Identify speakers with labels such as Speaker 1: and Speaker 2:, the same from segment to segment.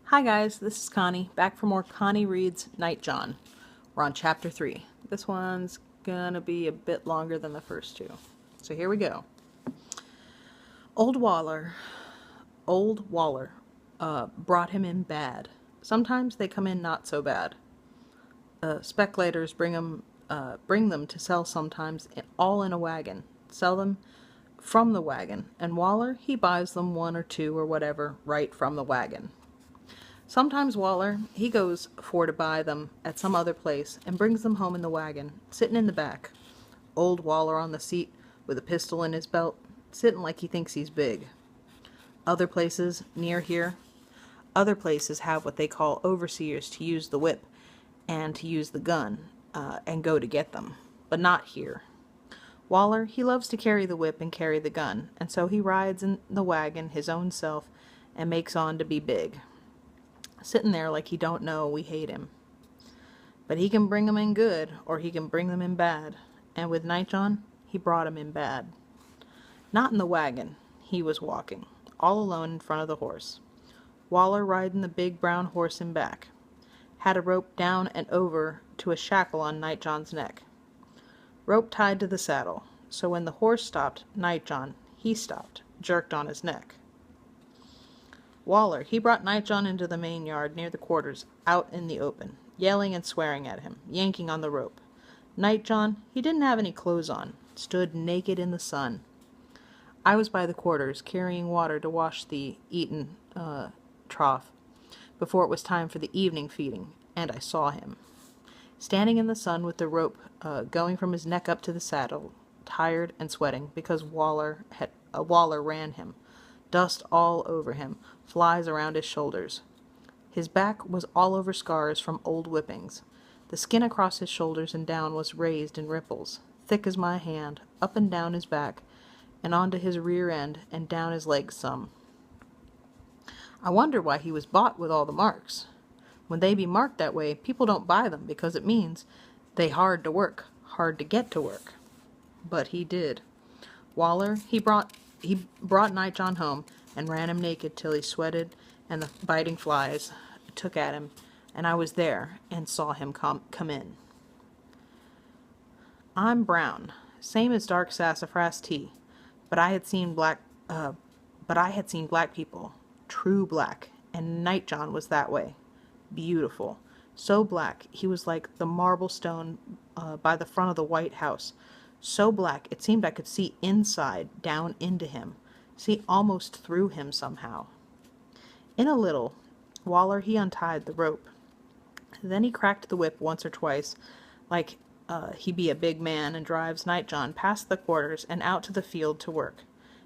Speaker 1: Hi guys, this is Connie, back for more Connie Reads NightJohn. We're on chapter 3. This one's gonna be a bit longer than the first two. So here we go. Old Waller brought him in bad. Sometimes they come in not so bad. Speculators bring them to sell sometimes, all in a wagon. Sell them from the wagon, and Waller, he buys them one or two or whatever right from the wagon. Sometimes Waller, he goes for to buy them at some other place and brings them home in the wagon, sitting in the back. Old Waller on the seat with a pistol in his belt, sitting like he thinks he's big. Other places near here, other places have what they call overseers to use the whip and to use the gun and go to get them, but not here. Waller, he loves to carry the whip and carry the gun, and so he rides in the wagon his own self and makes on to be big. Sitting there like he don't know we hate him. But he can bring them in good, or he can bring them in bad. And with NightJohn, he brought him in bad. Not in the wagon. He was walking, all alone in front of the horse. Waller riding the big brown horse in back. Had a rope down and over to a shackle on NightJohn's neck. Rope tied to the saddle, so when the horse stopped, NightJohn, he stopped, jerked on his neck. Waller, he brought NightJohn into the main yard near the quarters, out in the open, yelling and swearing at him, yanking on the rope. NightJohn, he didn't have any clothes on, stood naked in the sun. I was by the quarters, carrying water to wash the eaten trough, before it was time for the evening feeding, and I saw him. Standing in the sun with the rope going from his neck up to the saddle, tired and sweating, because Waller ran him. Dust all over him, flies around his shoulders. His back was all over scars from old whippings. The skin across his shoulders and down was raised in ripples, thick as my hand, up and down his back, and onto his rear end, and down his legs some. I wonder why he was bought with all the marks. When they be marked that way, people don't buy them, because it means they hard to work, hard to get to work. But he did. Waller, he brought NightJohn home and ran him naked till he sweated and the biting flies took at him, and I was there and saw him come in. I'm brown, same as dark sassafras tea, but I had seen black people, true black, and NightJohn was that way, beautiful, so black he was like the marble stone by the front of the White House. So black, it seemed I could see inside, down into him, see almost through him somehow. In a little, Waller, he untied the rope. Then he cracked the whip once or twice, like he be a big man, and drives NightJohn past the quarters and out to the field to work.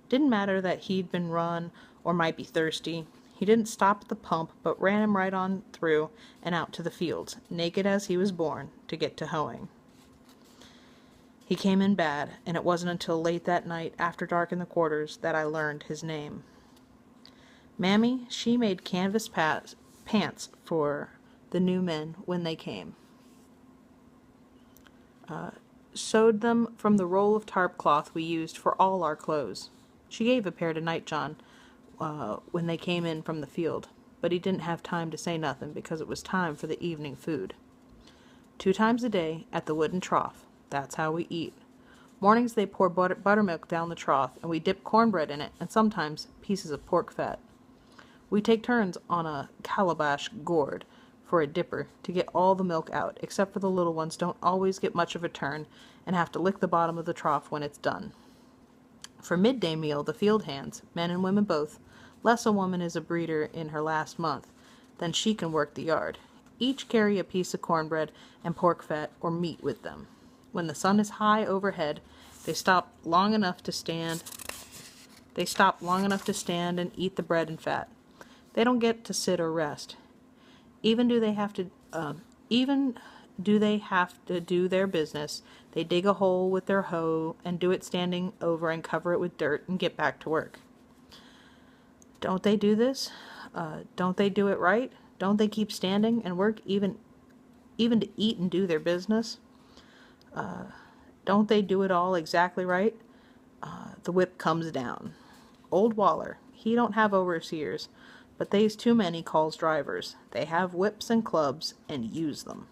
Speaker 1: Didn't matter that he'd been run or might be thirsty. He didn't stop at the pump, but ran him right on through and out to the fields, naked as he was born, to get to hoeing. He came in bad, and it wasn't until late that night, after dark in the quarters, that I learned his name. Mammy, she made canvas pants for the new men when they came. Sewed them from the roll of tarp cloth we used for all our clothes. She gave a pair to NightJohn when they came in from the field, but he didn't have time to say nothing because it was time for the evening food. 2 times a day at the wooden trough. That's how we eat. Mornings they pour buttermilk down the trough, and we dip cornbread in it, and sometimes pieces of pork fat. We take turns on a calabash gourd for a dipper to get all the milk out, except for the little ones don't always get much of a turn and have to lick the bottom of the trough when it's done. For midday meal, the field hands, men and women both, less a woman is a breeder in her last month, then she can work the yard. Each carry a piece of cornbread and pork fat or meat with them. When the sun is high overhead, they stop long enough to stand and eat the bread and fat. They don't get to sit or rest. Even do they have to do their business, they dig a hole with their hoe and do it standing over and cover it with dirt and get back to work. Don't they do this? Don't they do it right? Don't they keep standing and work even to eat and do their business? Don't they do it all exactly right? The whip comes down. Old Waller, he don't have overseers, but they's too many calls drivers. They have whips and clubs and use them.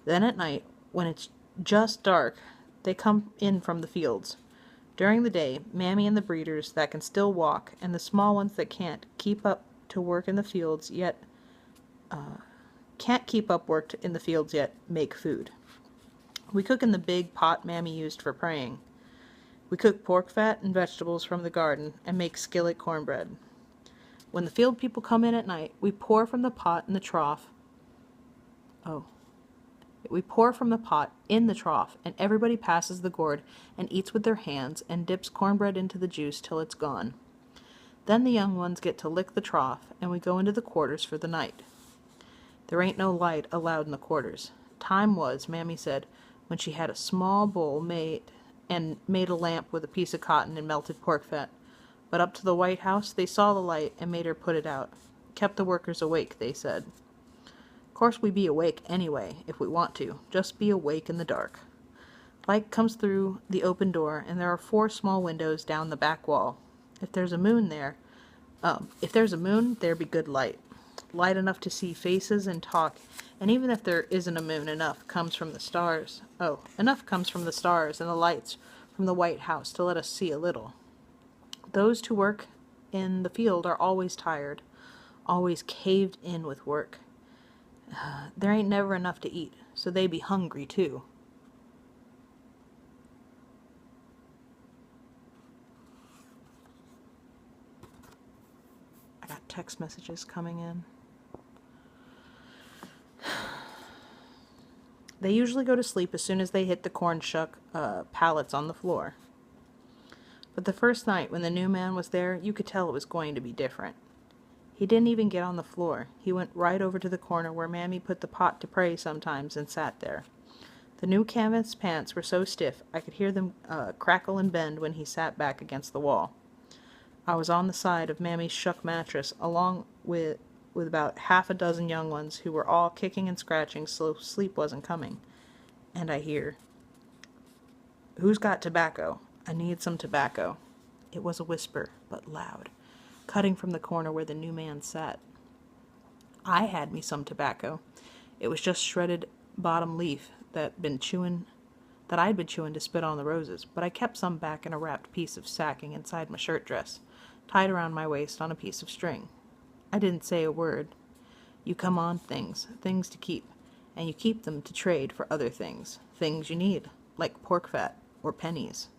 Speaker 1: Then at night, when it's just dark, they come in from the fields. During the day, Mammy and the breeders that can still walk, and the small ones that keep up work in the fields yet, make food. We cook in the big pot Mammy used for praying. We cook pork fat and vegetables from the garden and make skillet cornbread. When the field people come in at night, we pour from the pot in the trough. We pour from the pot in the trough, and everybody passes the gourd and eats with their hands and dips cornbread into the juice till it's gone. Then the young ones get to lick the trough, and we go into the quarters for the night. There ain't no light allowed in the quarters. Time was, Mammy said, when she had a small bowl made a lamp with a piece of cotton and melted pork fat. But up to the White House they saw the light and made her put it out. Kept the workers awake, they said. Course we be awake anyway, if we want to. Just be awake in the dark. Light comes through the open door, and there are 4 small windows down the back wall. If there's a moon, there be good light. Light enough to see faces and talk, and even if there isn't a moon, enough comes from the stars and the lights from the White House to let us see a little. Those who work in the field are always tired, always caved in with work. There ain't never enough to eat, so they be hungry too. I got text messages coming in. They usually go to sleep as soon as they hit the corn shuck pallets on the floor. But the first night when the new man was there, you could tell it was going to be different. He didn't even get on the floor. He went right over to the corner where Mammy put the pot to pray sometimes and sat there. The new canvas pants were so stiff I could hear them crackle and bend when he sat back against the wall. I was on the side of Mammy's shuck mattress, along with about half a dozen young ones who were all kicking and scratching so sleep wasn't coming. And I hear, "Who's got tobacco? I need some tobacco." It was a whisper, but loud, cutting from the corner where the new man sat. I had me some tobacco. It was just shredded bottom leaf that I'd been chewing to spit on the roses, but I kept some back in a wrapped piece of sacking inside my shirt dress, tied around my waist on a piece of string. I didn't say a word. You come on things to keep, and you keep them to trade for other things you need, like pork fat or pennies.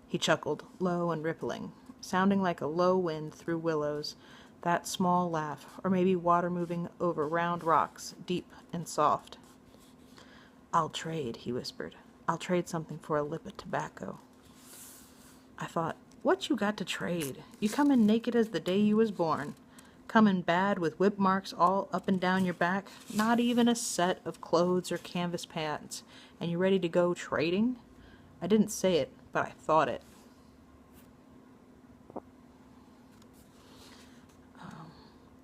Speaker 1: He chuckled, low and rippling, sounding like a low wind through willows, that small laugh, or maybe water moving over round rocks, deep and soft. "I'll trade," he whispered. "I'll trade something for a lip of tobacco." I thought, what you got to trade? You come in naked as the day you was born. Come in bad with whip marks all up and down your back, not even a set of clothes or canvas pants, and you ready to go trading? I didn't say it, but I thought it.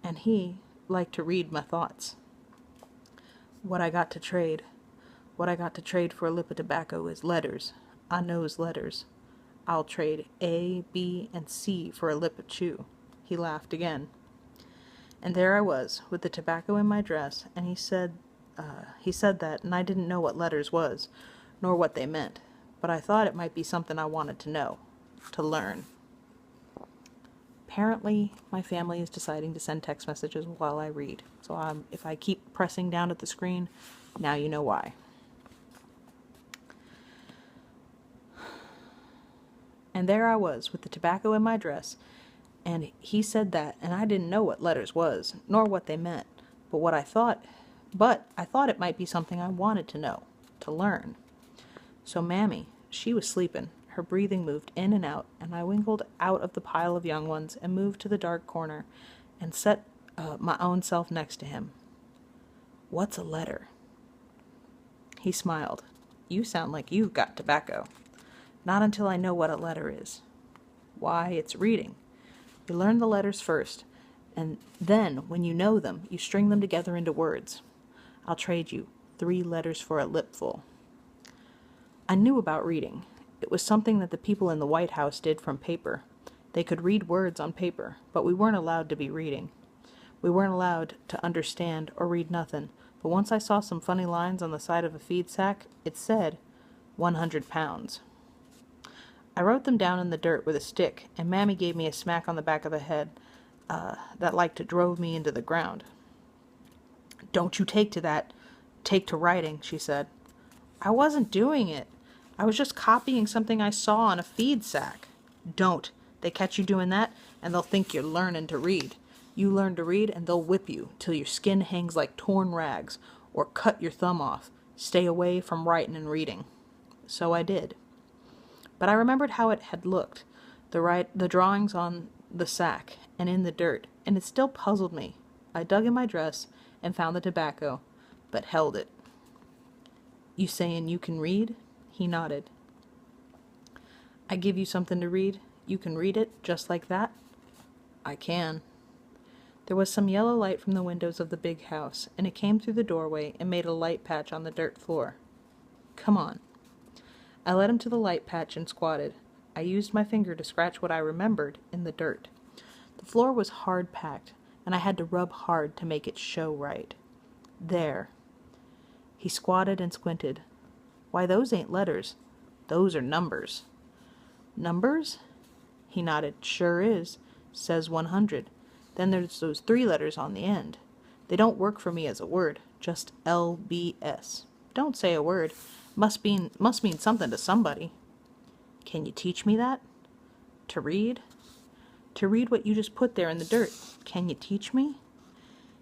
Speaker 1: And he liked to read my thoughts. What I got to trade for a lip of tobacco is letters. I knows letters. I'll trade A, B, and C for a lip of chew. He laughed again. And there I was, with the tobacco in my dress, and he said that, and I didn't know what letters was, nor what they meant, but I thought it might be something I wanted to know, to learn. Apparently, my family is deciding to send text messages while I read, so if I keep pressing down at the screen, now you know why. And there I was, with the tobacco in my dress, and he said that, and I didn't know what letters was, nor what they meant, but I thought it might be something I wanted to know, to learn. So Mammy, she was sleeping, her breathing moved in and out, and I wiggled out of the pile of young ones and moved to the dark corner and set my own self next to him. "What's a letter?" He smiled. "You sound like you've got tobacco." "Not until I know what a letter is." "Why, it's reading. You learn the letters first, and then, when you know them, you string them together into words. I'll trade you 3 letters for a lipful." I knew about reading. It was something that the people in the White House did from paper. They could read words on paper, but we weren't allowed to be reading. We weren't allowed to understand or read nothing, but once I saw some funny lines on the side of a feed sack, it said 100 pounds. I wrote them down in the dirt with a stick, and Mammy gave me a smack on the back of the head that like to drove me into the ground. "Don't you take to writing," she said. "I wasn't doing it. I was just copying something I saw on a feed sack." "Don't. They catch you doing that, and they'll think you're learning to read. You learn to read, and they'll whip you till your skin hangs like torn rags, or cut your thumb off. Stay away from writing and reading." So I did. But I remembered how it had looked, the drawings on the sack and in the dirt, and it still puzzled me. I dug in my dress and found the tobacco, but held it. "You sayin' you can read?" He nodded. "I give you something to read. You can read it just like that?" "I can." There was some yellow light from the windows of the big house, and it came through the doorway and made a light patch on the dirt floor. "Come on." I led him to the light patch and squatted. I used my finger to scratch what I remembered in the dirt. The floor was hard packed, and I had to rub hard to make it show right. "There." He squatted and squinted. "Why, those ain't letters. Those are numbers." "Numbers?" He nodded. "Sure is. Says 100. Then there's those 3 letters on the end. They don't work for me as a word. Just LBS. Don't say a word. Must mean something to somebody." "Can you teach me that?" "To read?" "To read what you just put there in the dirt. Can you teach me?"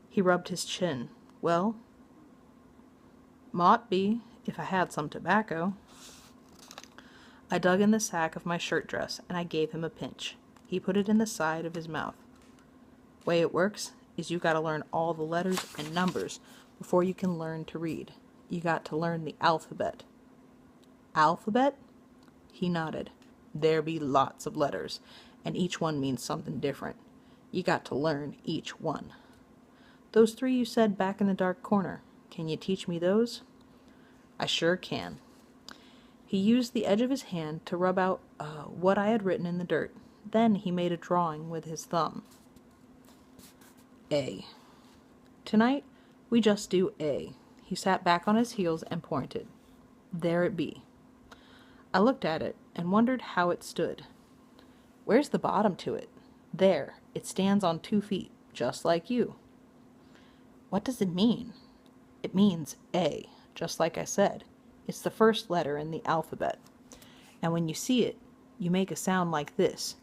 Speaker 1: He rubbed his chin. "Well, mought be, if I had some tobacco." I dug in the sack of my shirt dress, and I gave him a pinch. He put it in the side of his mouth. "Way it works is you gotta learn all the letters and numbers before you can learn to read. You got to learn the alphabet." "Alphabet?" He nodded. "There be lots of letters, and each one means something different. You got to learn each one. Those 3 you said back in the dark corner, can you teach me those?" "I sure can." He used the edge of his hand to rub out what I had written in the dirt. Then he made a drawing with his thumb. A. "Tonight we just do A." He sat back on his heels and pointed. "There it be." I looked at it and wondered how it stood. "Where's the bottom to it?" "There. It stands on 2 feet, just like you." "What does it mean?" "It means A, just like I said. It's the first letter in the alphabet. And when you see it, you make a sound like this.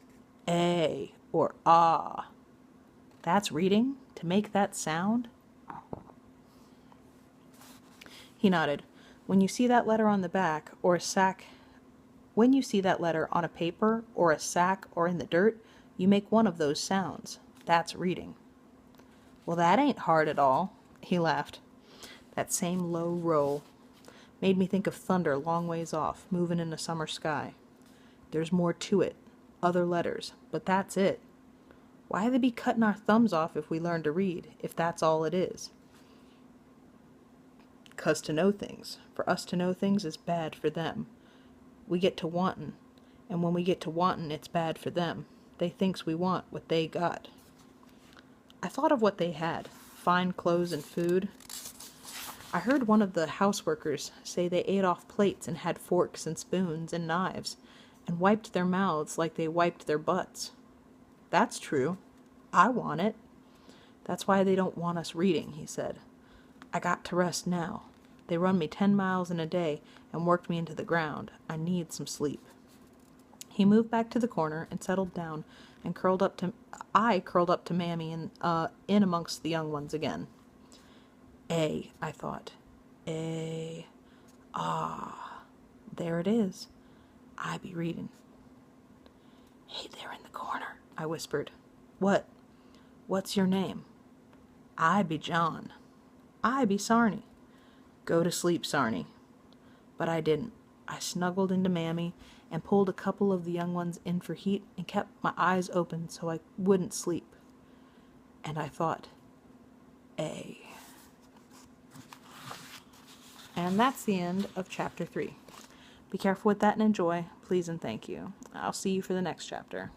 Speaker 1: A or ah. That's reading, to make that sound?" He nodded. When you see that letter on the back or a sack, when you see that letter on a paper or a sack or in the dirt, you make one of those sounds. That's reading." "Well, that ain't hard at all." He laughed. That same low roll made me think of thunder long ways off, moving in a summer sky. "There's more to it. Other letters. But that's it. Why they be cutting our thumbs off if we learn to read, if that's all it is?" "'Cause to know things, for us to know things is bad for them. We get to wantin', and when we get to wantin', it's bad for them. They thinks we want what they got." I thought of what they had, fine clothes and food. I heard one of the houseworkers say they ate off plates and had forks and spoons and knives, and wiped their mouths like they wiped their butts. That's true. I want it. That's why they don't want us reading, he said. I got to rest now. They run me 10 miles in a day and worked me into the ground. I need some sleep. He moved back to the corner and settled down and curled up to Mammy and in amongst the young ones again. A, I thought. A, ah, there it is. I be reading. Hey there in the corner, I whispered. What? What's your name? I be John. I be Sarnie. Go to sleep, Sarnie. But I didn't. I snuggled into Mammy and pulled a couple of the young ones in for heat and kept my eyes open so I wouldn't sleep. And I thought, A. And that's the end of chapter 3. Be careful with that and enjoy, please and thank you. I'll see you for the next chapter.